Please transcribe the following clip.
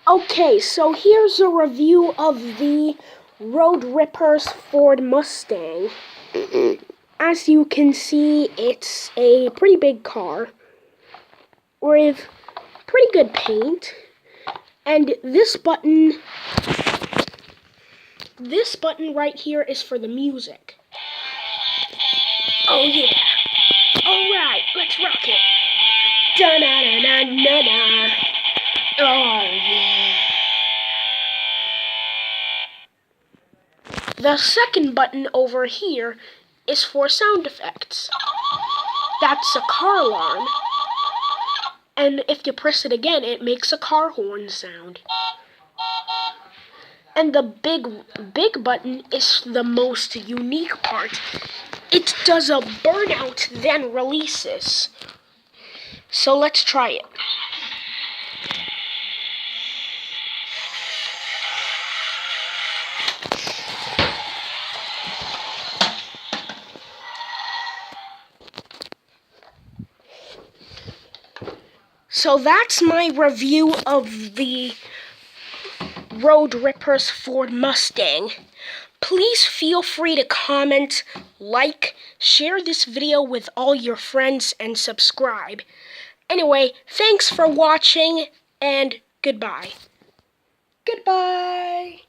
Okay, so here's a review of the Road Rippers Ford Mustang. As you can see, it's a pretty big car with pretty good paint. And this button right here is for the music. Oh yeah. Alright, let's rock it. Da-na-na-na-na-na. Oh yeah. The second button over here is for sound effects. That's a car alarm. And if you press it again, it makes a car horn sound. And the big button is the most unique part. It does a burnout, then releases. So let's try it. So that's my review of the Road Rippers Ford Mustang. Please feel free to comment, like, share this video with all your friends, and subscribe. Anyway, thanks for watching, and goodbye. Goodbye.